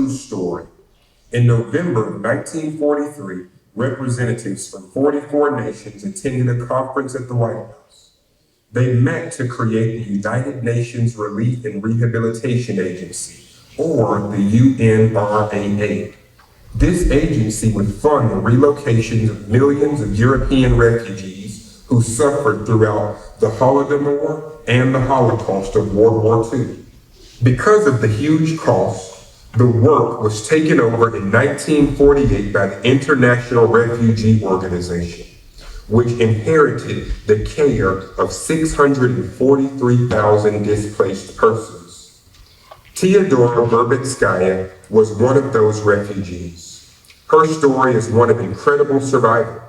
true story. In November of 1943, representatives from 44 nations attended a conference at the White House. They met to create the United Nations Relief and Rehabilitation Agency, or the UNRWA. This agency would fund the relocations of millions of European refugees who suffered throughout the Holodomor and the Holocaust of World War II. Because of the huge cost, the work was taken over in 1948 by the International Refugee Organization, which inherited the care of 643,000 displaced persons. Teodora Verbitskaya was one of those refugees. Her story is one of incredible survival.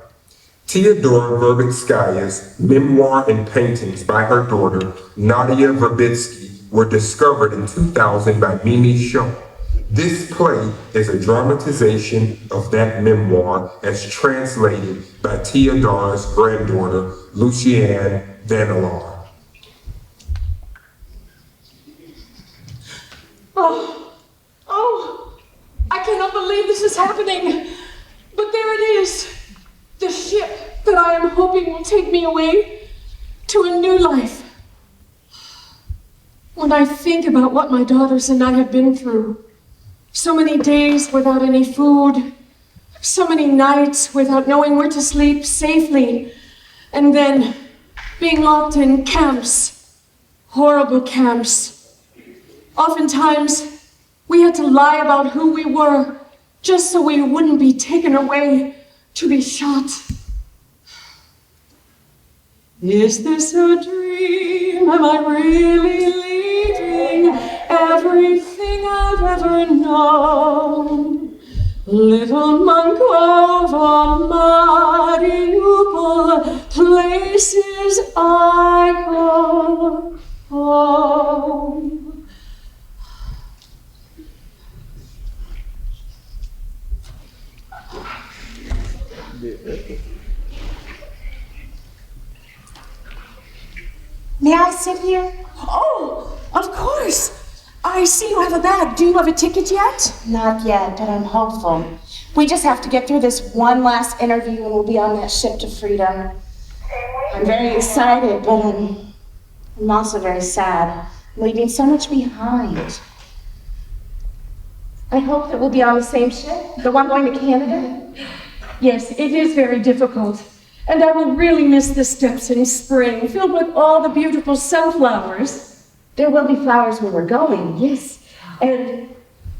Teodora Verbitskaya's memoir and paintings by her daughter, Nadia Verbitsky, were discovered in 2000 by Mimi Shaw. This play is a dramatization of that memoir as translated by Teodora's granddaughter, Lucienne Vanillard. I cannot believe this is happening. But there it is, the ship that I am hoping will take me away to a new life. When I think about what my daughters and I have been through, so many days without any food, so many nights without knowing where to sleep safely, and then being locked in camps, horrible camps. Oftentimes, we had to lie about who we were just so we wouldn't be taken away to be shot. Is this a dream? Am I really leaving everything I've ever known? Little monk over Mariupol, places I call home. May I sit here? Oh, of course. I see you have a bag. Do you have a ticket yet? Not yet, but I'm hopeful. We just have to get through this one last interview and we'll be on that ship to freedom. I'm very excited, but I'm also very sad. I'm leaving so much behind. I hope that we'll be on the same ship, the one going to Canada. Yes, it is very difficult. And I will really miss the steps in spring, filled with all the beautiful sunflowers. There will be flowers where we're going, yes. And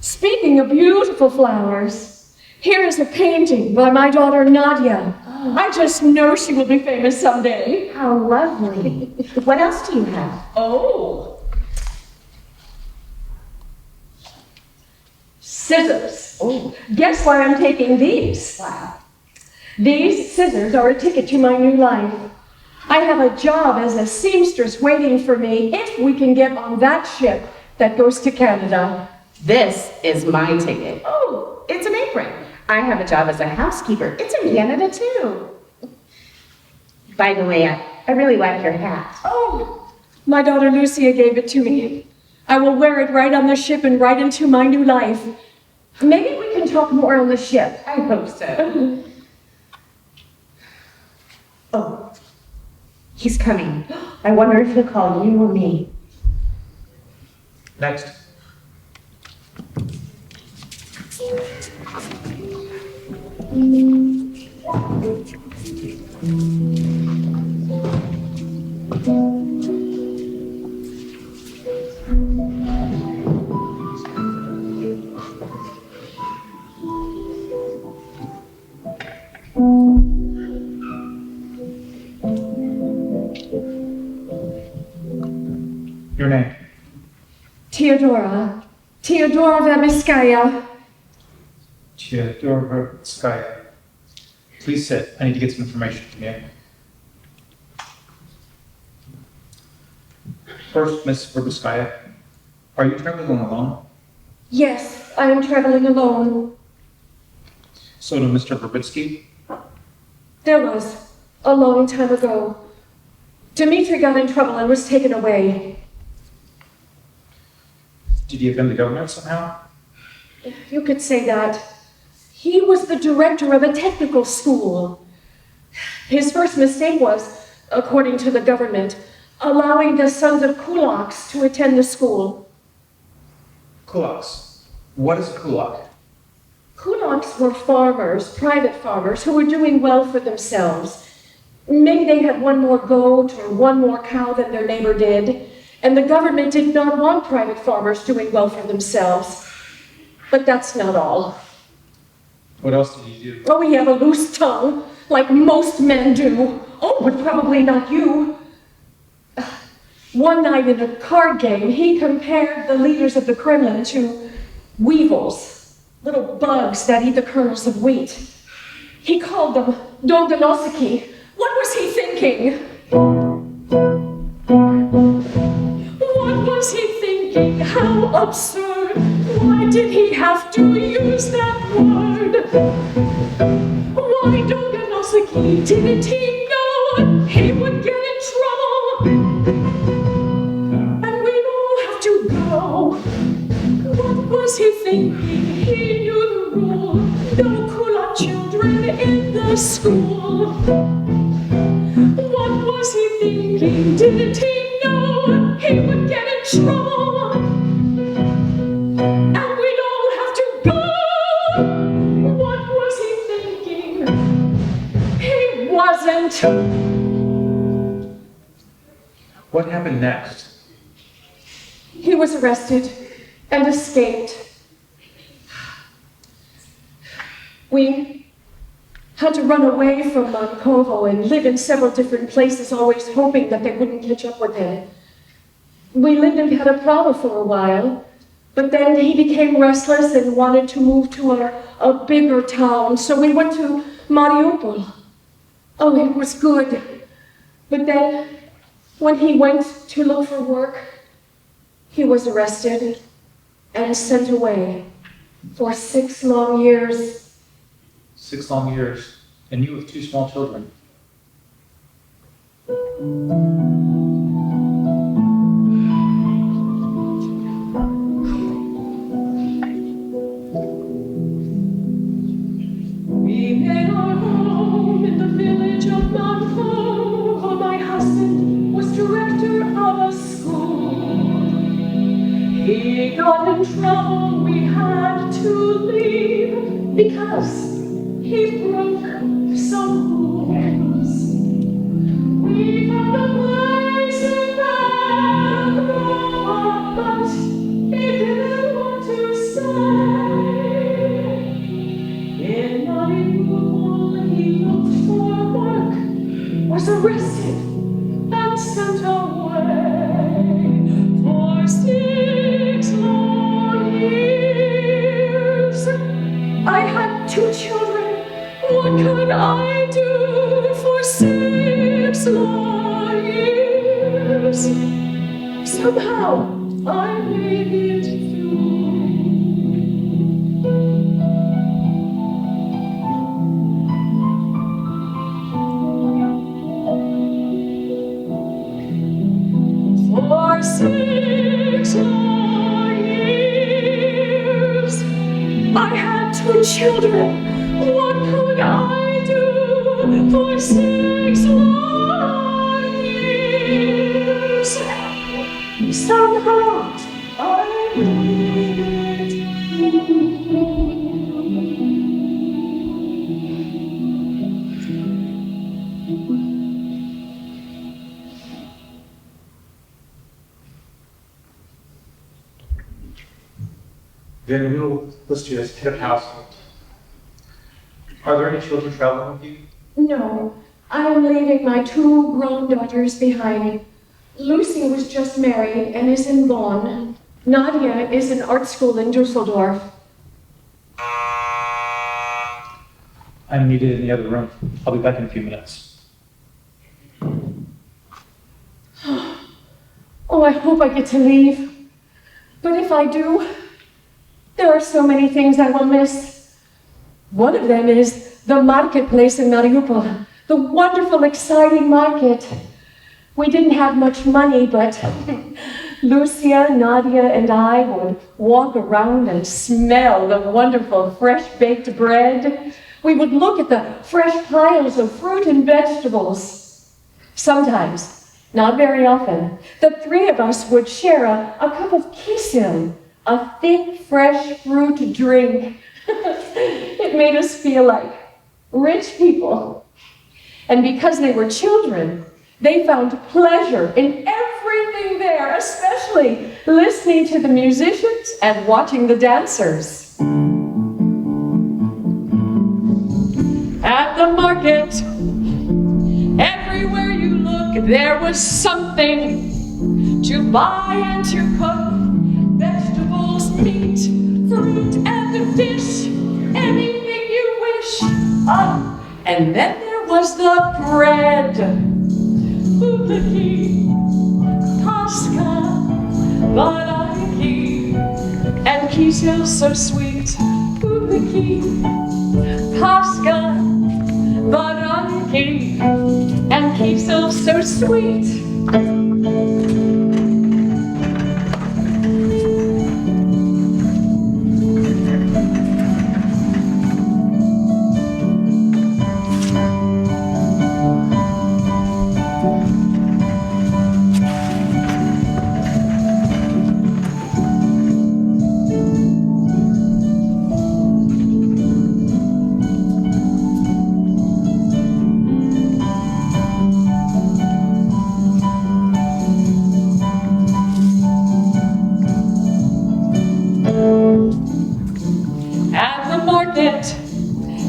speaking of beautiful flowers, here is a painting by my daughter Nadia. Oh. I just know she will be famous someday. How lovely. What else do you have? Oh. Scissors. Oh. Guess why I'm taking these? Wow. These scissors are a ticket to my new life. I have a job as a seamstress waiting for me if we can get on that ship that goes to Canada. This is my ticket. Oh, It's an apron. I have a job as a housekeeper. It's in Canada too. By the way, I really like your hat. oh, my daughter Lucia gave it to me. I will wear it right on the ship and right into my new life. Maybe we can talk more on the ship. I hope so. Oh, he's coming. I wonder if he'll call you or me. Next. Your name? Teodora Verbitskaya. Teodora Verbitskaya. Please sit. I need to get some information from you. First, Miss Verbitskaya, are you traveling alone? Yes, I am traveling alone. So to Mr. Verbitsky? There was, a long time ago. Dmitri got in trouble and was taken away. Did you offend the government somehow? You could say that. He was the director of a technical school. His first mistake was, according to the government, allowing the sons of kulaks to attend the school. Kulaks. What is a kulak? Kulaks were farmers, private farmers, who were doing well for themselves. Maybe they had one more goat or one more cow than their neighbor did, and the government did not want private farmers doing well for themselves. But that's not all. What else did he do? Oh, he had a loose tongue, like most men do. Oh, but probably not you. One night in a card game, he compared the leaders of the Kremlin to weevils, little bugs that eat the kernels of wheat. He called them Dondonosiki. What was he thinking? What was he thinking? How absurd! Why did he have to use that word? Why Dondonosiki? Didn't he know he would get in trouble? And we'd all have to go. What was he thinking? He knew the rule. No kulak children in the school. What was he thinking? Didn't he know he would get in trouble? And we'd all have to go. What was he thinking? He wasn't. What happened next? He was arrested and escaped. We had to run away from Mankovo and live in several different places, always hoping that they wouldn't catch up with him. We lived in Teodora for a while, but then he became restless and wanted to move to a bigger town, so we went to Mariupol. Oh, it was good. But then, when he went to look for work, he was arrested and sent away for 6 long years. 6 long years, and you with 2 small children. We made our home in the village of Mankovo. My husband was director of a school. He got in trouble, we had to leave because he broke some rules. We found a place in Bangkok, but he didn't want to stay. In Mariupol, he looked for work, was arrested and sent away for 6 long years. I had 2 children. What could I do for 6 long years? Somehow I made it through. For 6 long years, I had 2 children. What could I do for 6 long years? Somehow I made it through. Then we'll list you as head of household. Are there any children traveling with you? No, I am leaving my 2 grown daughters behind. Lucy was just married and is in Bonn. Nadia is in art school in Dusseldorf. I'm needed in the other room. I'll be back in a few minutes. Oh, I hope I get to leave. But if I do, there are so many things I will miss. One of them is the marketplace in Mariupol, the wonderful, exciting market. We didn't have much money, but Lucia, Nadia, and I would walk around and smell the wonderful fresh baked bread. We would look at the fresh piles of fruit and vegetables. Sometimes, not very often, the three of us would share a cup of kisil, a thick, fresh fruit drink. It made us feel like rich people. And because they were children, they found pleasure in everything there, especially listening to the musicians and watching the dancers. At the market, everywhere you look, there was something to buy and to cook. Vegetables, meat, fruit, and fish, anything you wish. And then there was the bread. Bubliki, Pascha, Baranki, and kisel so sweet. Bubliki, Pascha, Baranki, and kisel so sweet.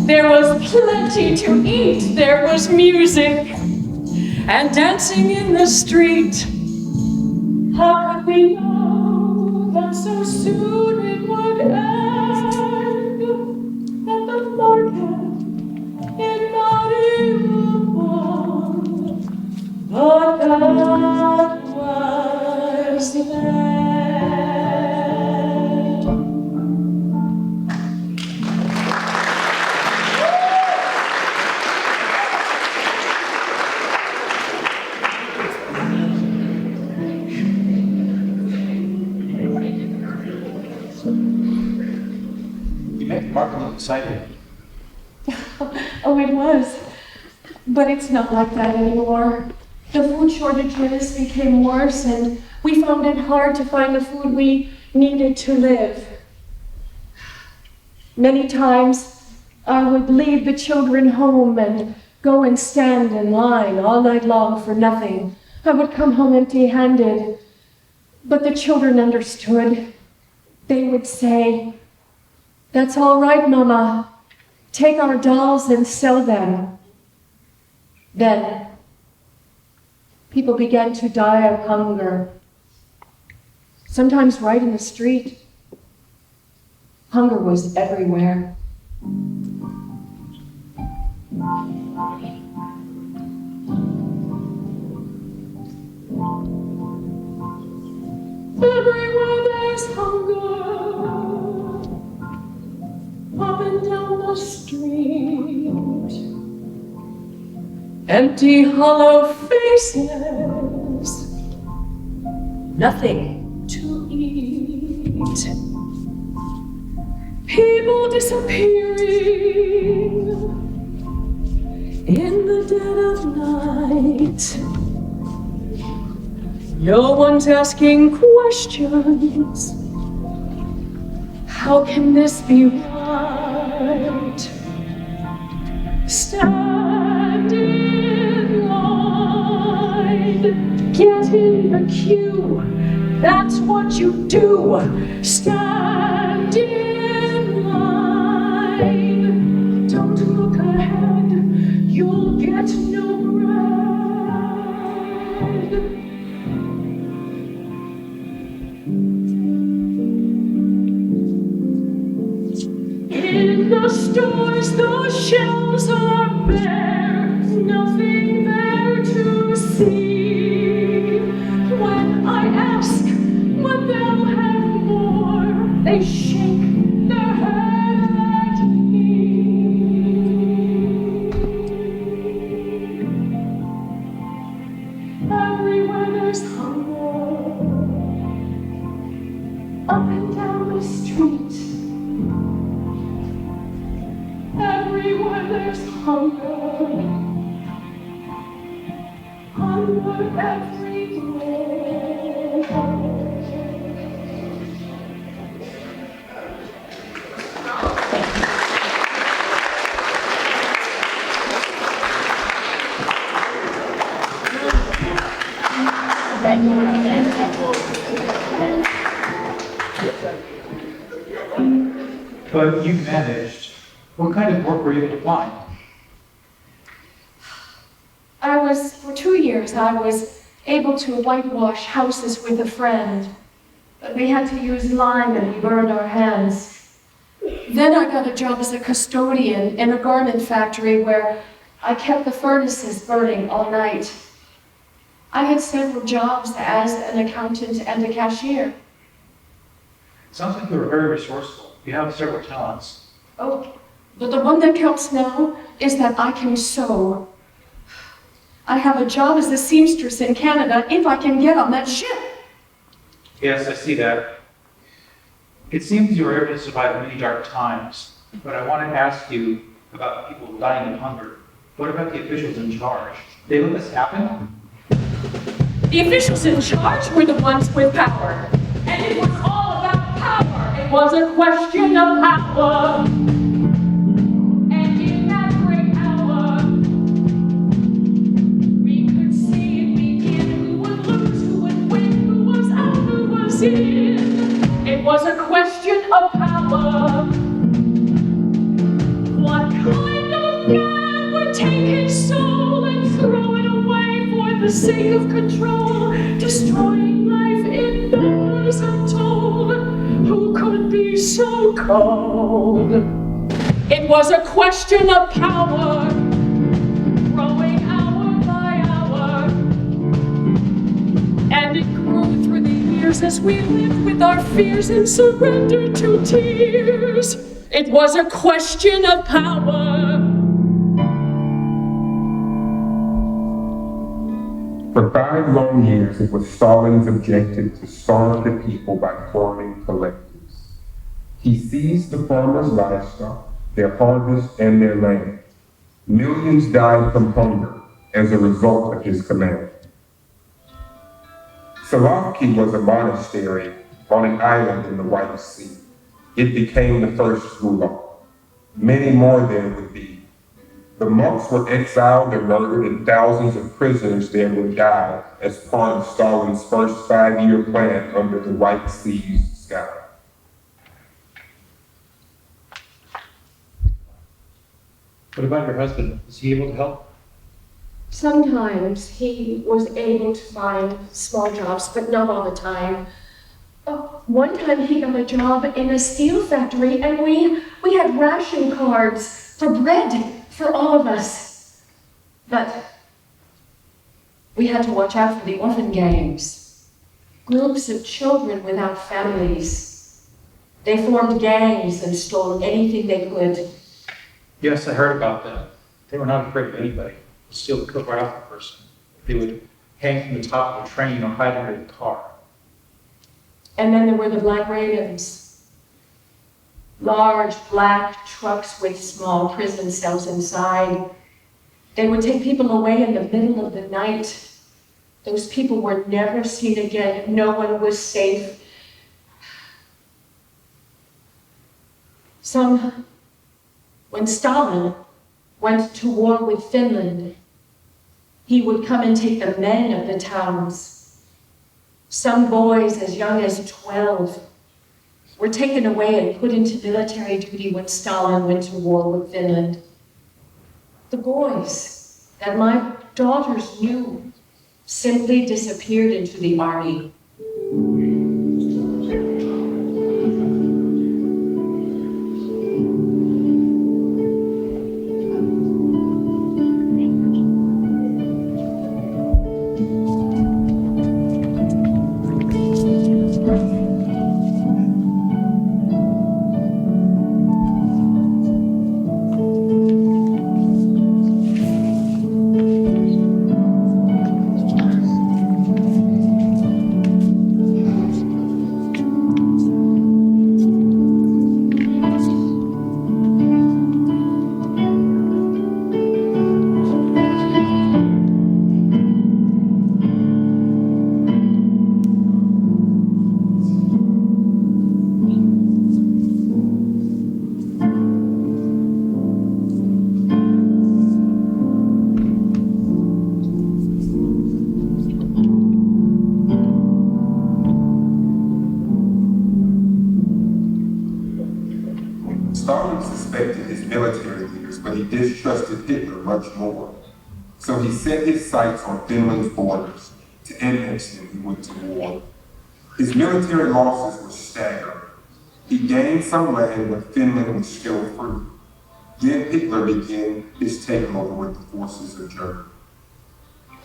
There was plenty to eat, there was music and dancing in the street. How could we know that so soon it would end at the market in Mariupol? But that was then. Mark a little excited. Oh, it was. But it's not like that anymore. The food shortages became worse, and we found it hard to find the food we needed to live. Many times, I would leave the children home and go and stand in line all night long for nothing. I would come home empty-handed. But the children understood. They would say, "That's all right, Mama. Take our dolls and sell them." Then, people began to die of hunger. Sometimes right in the street. Hunger was everywhere. Everywhere there's hunger. Up and down the street, empty, hollow faces, nothing to eat. People disappearing in the dead of night. No one's asking questions. How can this be right? Stand in line, get in the queue, that's what you do. Stand in line, don't look ahead, you'll get no bread. In the stores, the shelves are bare, nothing there to see. When I ask when they'll have more, they shake their head at me. Everywhere there's hunger, there's hunger, hunger everywhere. But you managed. What kind of work were you able to find? For 2 years, I was able to whitewash houses with a friend. But we had to use lime and we burned our hands. Then I got a job as a custodian in a garment factory where I kept the furnaces burning all night. I had several jobs as an accountant and a cashier. Sounds like you were very resourceful. You have several talents. Oh, but the one that counts now is that I can sew. I have a job as a seamstress in Canada if I can get on that ship. Yes, I see that. It seems you were able to survive many dark times, but I want to ask you about people dying of hunger. What about the officials in charge? They let this happen? The officials in charge were the ones with power. And it was all about power. It was a question of power. And in that great hour, we could see it begin. Who would lose, who would win, who was out, who was in. It was a question of power. What kind of man would take his soul and throw it away for the sake of control, destroying life in numbers untold? Who could be so cold? It was a question of power, growing hour by hour, and it grew through the years as we lived with our fears and surrendered to tears. It was a question of power. For 5 long years, it was Stalin's objective to starve the people by forming collectives. He seized the farmers' livestock, their harvest, and their land. Millions died from hunger as a result of his command. Solovki was a monastery on an island in the White Sea. It became the first gulag. Many more there would be. The monks were exiled and murdered, and thousands of prisoners there would die as part of Stalin's first 5-year plan under the White Sea's sky. What about your husband? Was he able to help? Sometimes he was able to find small jobs, but not all the time. One time he got a job in a steel factory, and we had ration cards for bread for all of us. But we had to watch out for the orphan gangs, groups of children without families. They formed gangs and stole anything they could. Yes, I heard about that. They were not afraid of anybody. They'd steal the cook right off the person. They would hang from the top of a train or hide under the car. And then there were the Black Ravens. Large black trucks with small prison cells inside. They would take people away in the middle of the night. Those people were never seen again. No one was safe. When Stalin went to war with Finland, he would come and take the men of the towns. Some boys as young as 12 were taken away and put into military duty when Stalin went to war with Finland. The boys that my daughters knew simply disappeared into the army. Stalin suspected his military leaders, but he distrusted Hitler much more. So he set his sights on Finland's borders. To annex them, he went to war. His military losses were staggering. He gained some land, but Finland was still free. Then Hitler began his takeover with the forces of Germany.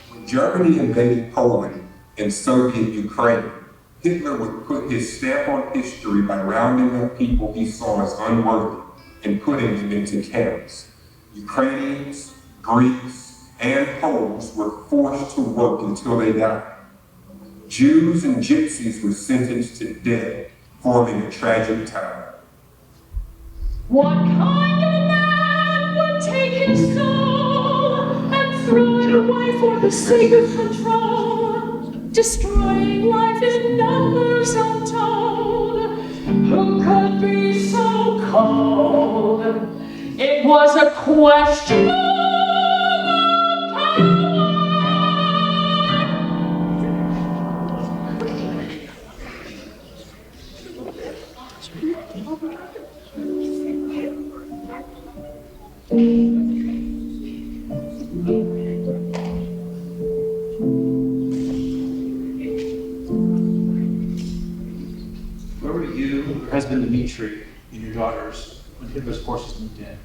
When Germany invaded Poland and Soviet Ukraine, Hitler would put his stamp on history by rounding up people he saw as unworthy and putting them into camps. Ukrainians, Greeks, and Poles were forced to work until they died. Jews and Gypsies were sentenced to death, forming a tragic tie. What kind of man would take his soul and throw it away for the sake of control, destroying life in numbers untold? Who could be so cold? It was a question of power. Where were you, your husband Dmitri, and your daughters when Hitler's forces moved in?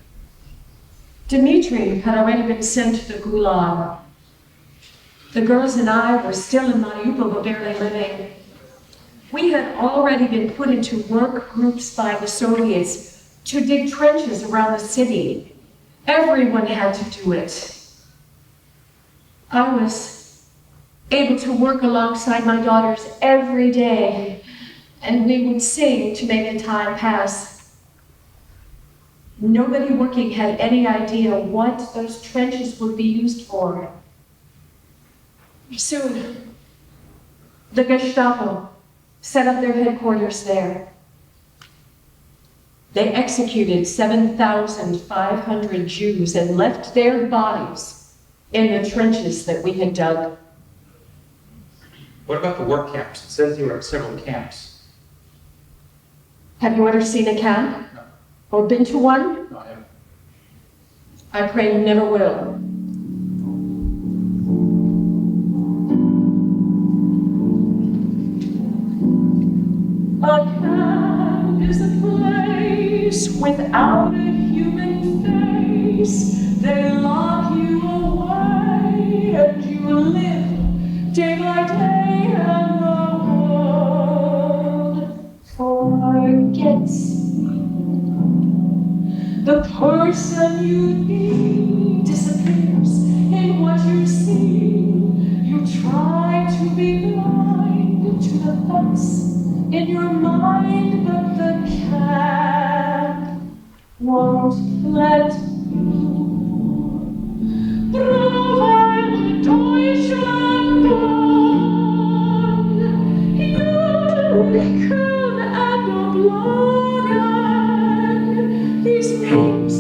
Dmitri had already been sent to the Gulag. The girls and I were still in Mariupol, but barely living. We had already been put into work groups by the Soviets to dig trenches around the city. Everyone had to do it. I was able to work alongside my daughters every day, and we would sing to make the time pass. Nobody working had any idea what those trenches would be used for. Soon, the Gestapo set up their headquarters there. They executed 7,500 Jews and left their bodies in the trenches that we had dug. What about the work camps? It says you were at several camps. Have you ever seen a camp? No. Or been to one? No, I haven't. I pray you never will. A camp is a place without a human face. They lock you away and you live day by day, and the world forgets the person you need disappears in what you see. You try to be blind to the thoughts in your mind, but the cat won't let you. Provide Deutschland born, you could and oblogen. These names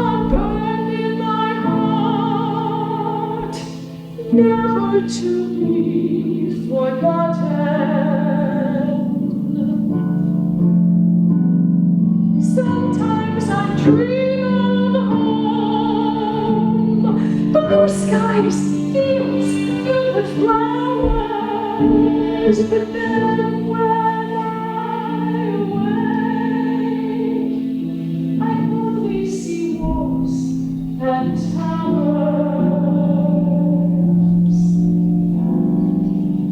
are burned in my heart, never to be forgotten. Sometimes I dream of home, blue skies, fields filled with flowers, but then when I only see walls and towers.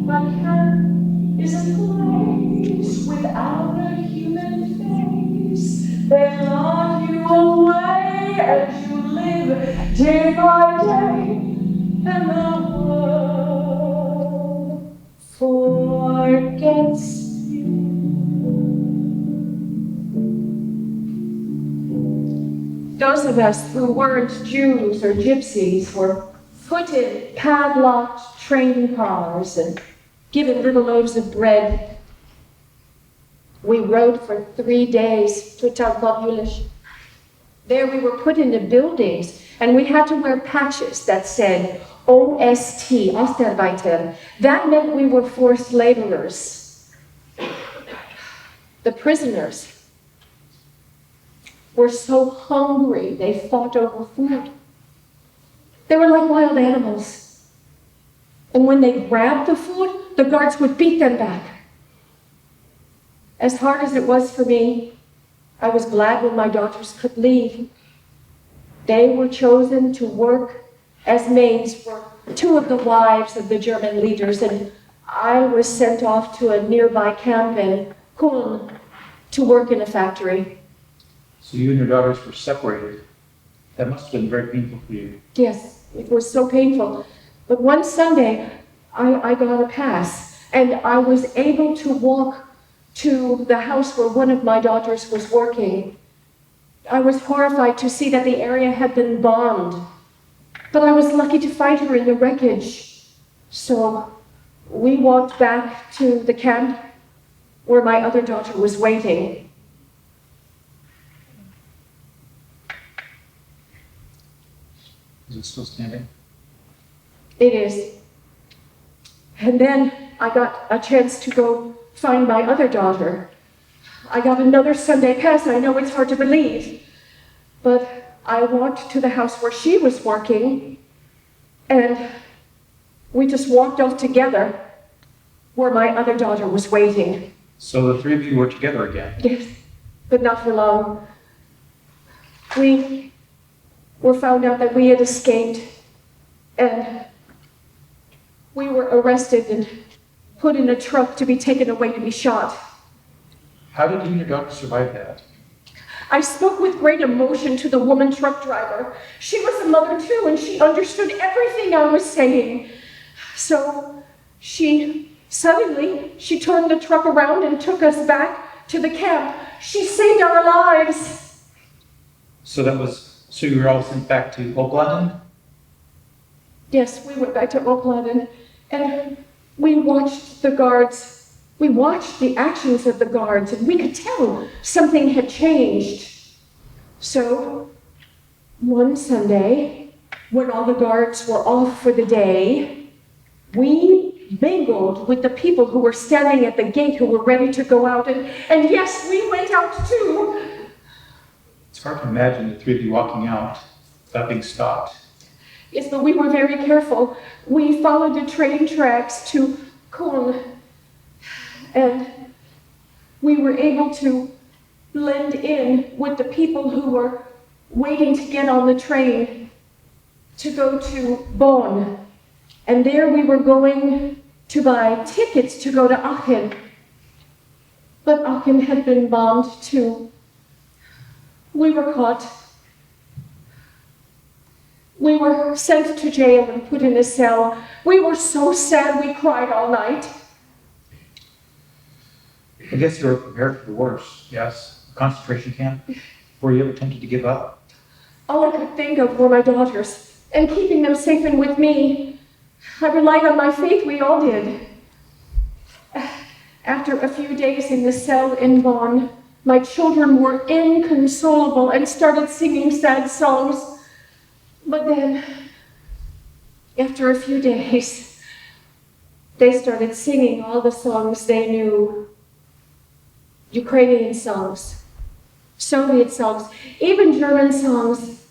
My camp is a place without a human face. They lock you away and you live day by day, and the world forgets you. Those of us who weren't Jews or Gypsies were put in padlocked train cars and given little loaves of bread. We rode for 3 days to Teodora. There we were put into buildings, and we had to wear patches that said OST, Osterweiter. That meant we were forced laborers. The prisoners were so hungry they fought over food. They were like wild animals. And when they grabbed the food, the guards would beat them back. As hard as it was for me, I was glad when my daughters could leave. They were chosen to work as maids for two of the wives of the German leaders, and I was sent off to a nearby camp in Kulm to work in a factory. So you and your daughters were separated. That must have been very painful for you. Yes, it was so painful. But one Sunday, I got a pass, and I was able to walk to the house where one of my daughters was working. I was horrified to see that the area had been bombed, but I was lucky to find her in the wreckage. So we walked back to the camp where my other daughter was waiting. Is it still standing? It is. And then I got a chance to go find my other daughter. I got another Sunday pass. I know it's hard to believe, but I walked to the house where she was working, and we just walked off together where my other daughter was waiting. So the three of you were together again. Yes, but not for long. We were found out that we had escaped, and we were arrested and put in a truck to be taken away to be shot. How did you and your daughter survive that? I spoke with great emotion to the woman truck driver. She was a mother too, and she understood everything I was saying. So she turned the truck around and took us back to the camp. She saved our lives. So you were all sent back to Oak London? Yes, we went back to Oak London, and we watched the guards. We watched the actions of the guards, and we could tell something had changed. So, one Sunday, when all the guards were off for the day, we mingled with the people who were standing at the gate who were ready to go out, and yes, we went out too. It's hard to imagine the three of you walking out without being stopped. Yes, but we were very careful. We followed the train tracks to Kulm, and we were able to blend in with the people who were waiting to get on the train to go to Bonn. And there we were going to buy tickets to go to Aachen. But Aachen had been bombed too. We were caught. We were sent to jail and put in a cell. We were so sad we cried all night. I guess you were prepared for the worst, yes? Concentration camp? Were you ever tempted to give up? All I could think of were my daughters, and keeping them safe and with me. I relied on my faith, we all did. After a few days in the cell in Bonn, my children were inconsolable and started singing sad songs. But then, after a few days, they started singing all the songs they knew. Ukrainian songs, Soviet songs, even German songs.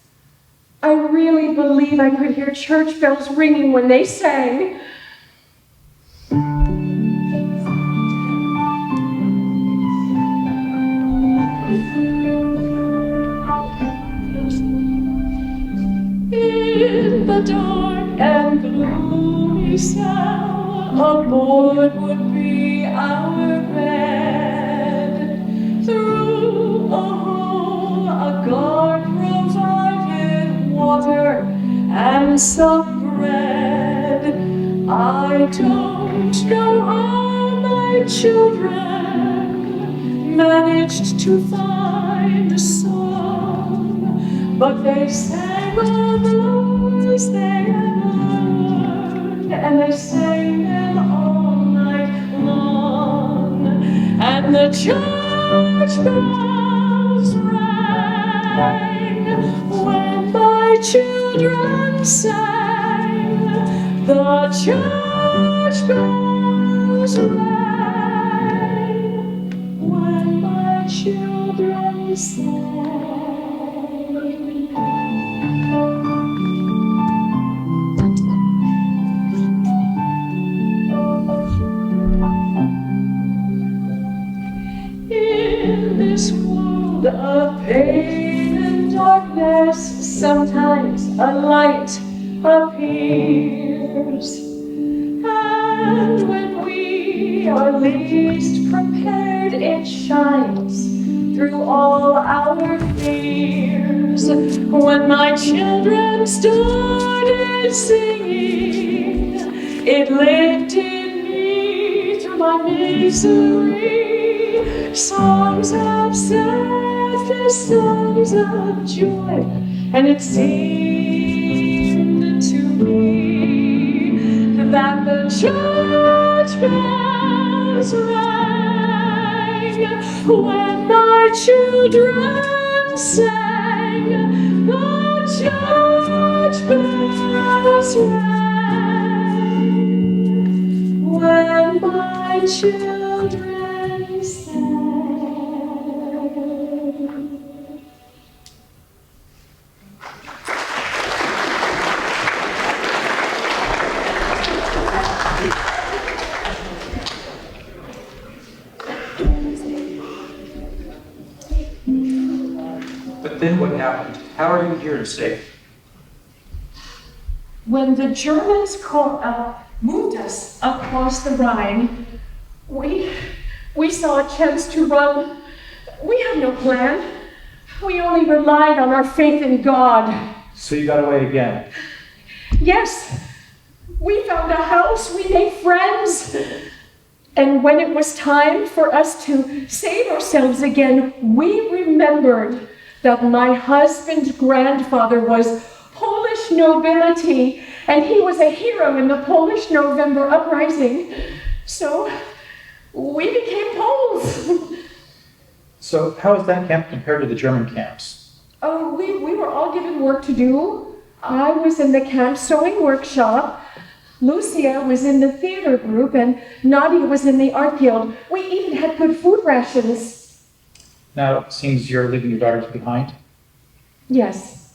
I really believe I could hear church bells ringing when they sang. In the dark and gloomy cell, a board would be our bed. Through a hole, a guard provided water and some bread. I don't know how my children managed to find a song, but they sang all those they had learned, and they sang them all night long, and the church bells rang when my children sang. The church bells rang when my children sang. sometimes a light appears. And when we are least prepared, it shines through all our fears. When my children started singing, it lifted me to my misery. Songs of sadness, songs of joy, and it seemed to me that the church bells rang when my children sang. The church bells rang when my children sang. But then what happened? How are you here to stay? When the Germans moved us across the Rhine, we saw a chance to run. We had no plan. We only relied on our faith in God. So you got away again? Yes, we found a house, we made friends. And when it was time for us to save ourselves again, we remembered that my husband's grandfather was Polish nobility, and he was a hero in the Polish November uprising. So we became Poles. So how is that camp compared to the German camps? Oh, we were all given work to do. I was in the camp sewing workshop. Lucia was in the theater group, and Nadia was in the art guild. We even had good food rations. Now it seems you're leaving your daughters behind. Yes.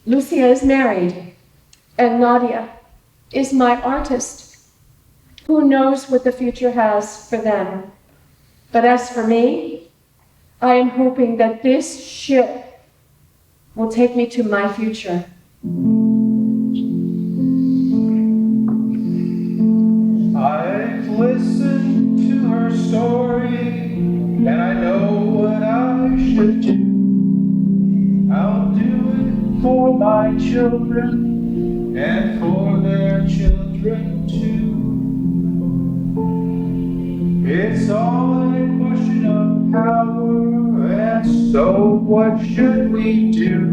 Lucia is married, and Nadia is my artist. Who knows what the future has for them? But as for me, I am hoping that this ship will take me to my future. I've listened to her story, and I know what I should do. I'll do it for my children, and for their children too. It's all a question of power, and so what should we do?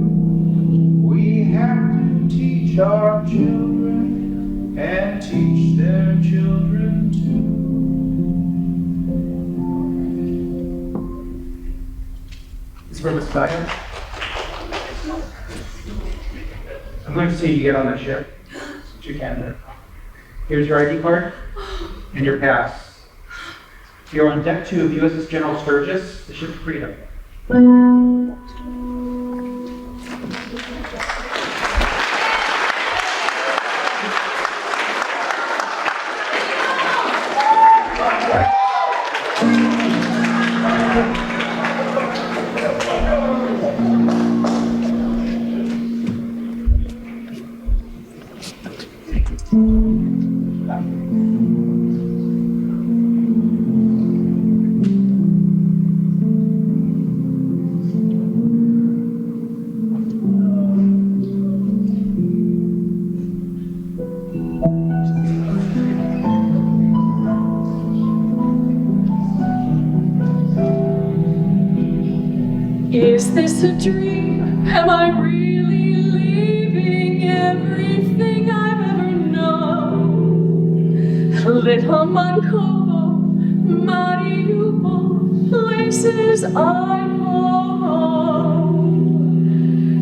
We have to teach our children, and teach their children too. Is where Miss Bayer? I'm going to see you get on that ship. What you can there. Here's your ID card and your pass. You're on deck 2 of USS General Sturgis, the ship Freedom. Is this a dream? Am I really leaving everything I've ever known? Little Mankovo, Mariupol, places I know.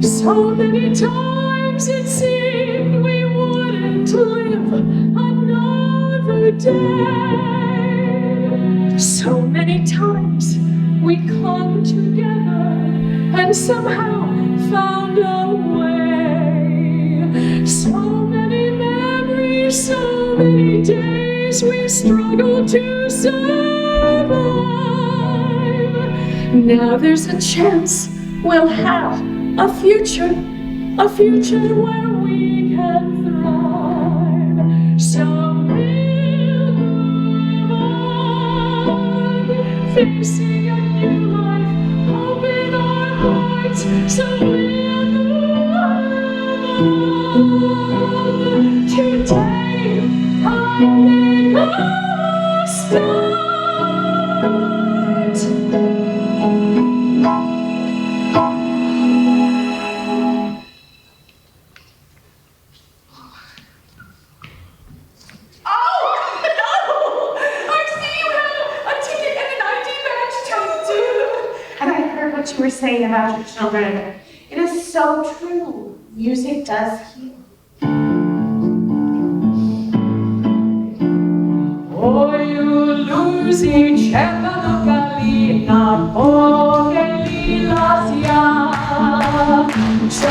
So many times it seemed we wouldn't live another day. So many times we clung together and somehow found a way. So many memories, so many days we struggled to survive. Now there's a chance we'll have a future a future where we can thrive. So we'll move on, facing a new life, hope in our hearts. So we'll move on. Today, I make a start. What you were saying about your children. It is so true. Music does heal. Oh, you lose each galina, oh, las ya. So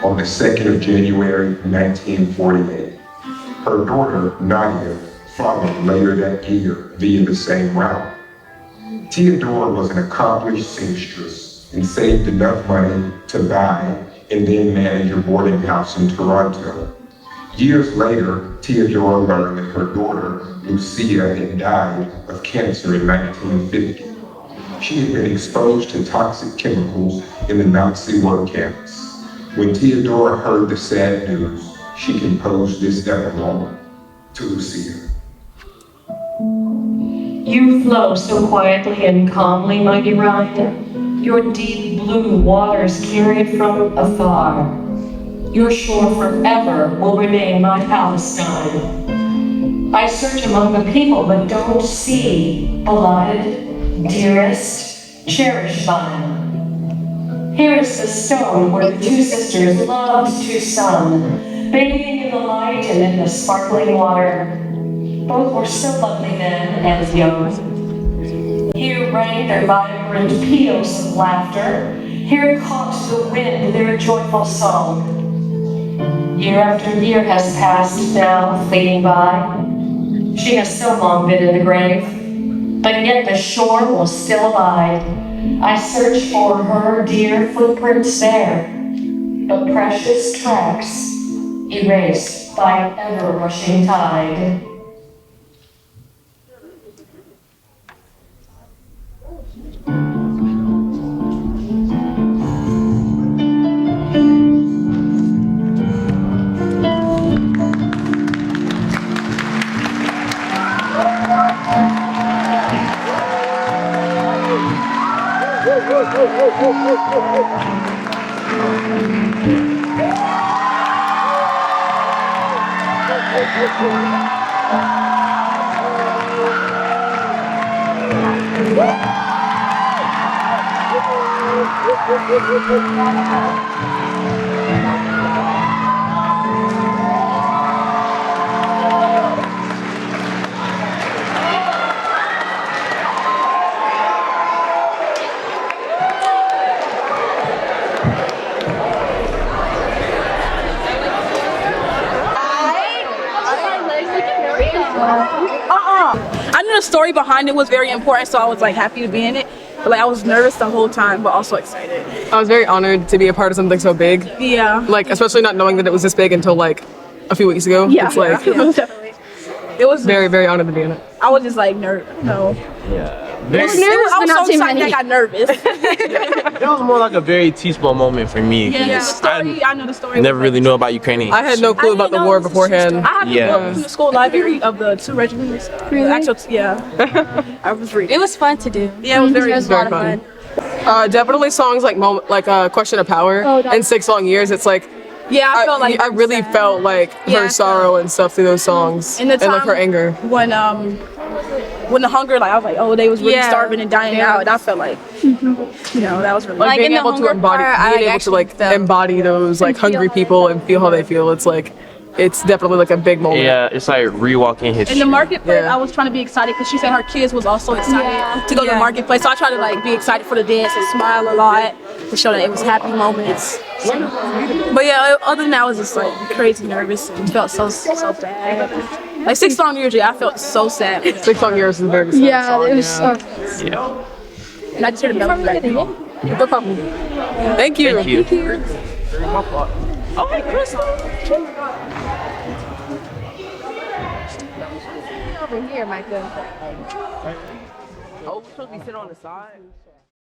On the 2nd of January, 1948. Her daughter, Nadia, followed later that year via the same route. Teodora was an accomplished seamstress and saved enough money to buy and then manage a boarding house in Toronto. Years later, Teodora learned that her daughter, Lucia, had died of cancer in 1950. She had been exposed to toxic chemicals in the Nazi work camps. When Teodora heard the sad news, she composed this epilogue to Lucia. You flow so quietly and calmly, mighty Rhine. Your deep blue waters carried from afar. Your shore forever will remain my Palestine. I search among the people, but don't see, beloved, dearest, cherished mine. Here is the stone where the two sisters loved to sun, bathing in the light and in the sparkling water. Both were so lovely then as young. Here rang their vibrant peals of laughter. Here caught the wind their joyful song. Year after year has passed now, fleeting by. She has so long been in the grave, but yet the shore will still abide. I search for her dear footprints there, but precious tracks erased by ever-rushing tide. I knew the story behind it was very important, so I was like happy to be in it. But like I was nervous the whole time, but also excited. I was very honored to be a part of something so big. Yeah. Like, especially not knowing that it was this big until like a few weeks ago. Yeah. It's like Yeah, definitely. It was very, very honored to be in it. I was just like nervous. No. Yeah. Very, I was not so too excited many. I got nervous. it was more like a very teachable moment for me. Yeah, the 'cause story, I know the story. never was really knew about Ukrainian. I had no clue about the war beforehand. I have the Yeah. book from the school library of the two regiments. Really? The actual, I was reading. It was fun to do. Yeah, it was very It was a lot of very fun. Definitely songs like Question of Power and 6 Long Years. It's like Yeah, I felt like I really felt like Yeah, her I sorrow and stuff through those songs, And the like her time- anger. when the hunger, like I was like, oh, they was really Yeah. starving and dying out. And I felt like, that was really Like, Like, being in the able to hunger embody, part, I being able to actually like felt- embody those like hungry people and feel how they feel. It's like it's definitely like a big moment. Yeah, it's like rewalking history. in the marketplace, Yeah. I was trying to be excited because she said her kids was also excited Yeah. to go to Yeah. the marketplace. So I tried to like be excited for the dance and smile a lot to show that it was happy moments. But yeah, other than that, I was just like crazy nervous and felt so bad. Like 6 Long Years, I felt so sad. 6 Long Years is a very sad Yeah, song, it was. Yeah. And I just heard the melody like, no problem. Thank you. Thank you. Oh, hey, Crystal. Over here, my good. Oh, we're supposed to be sitting on the side.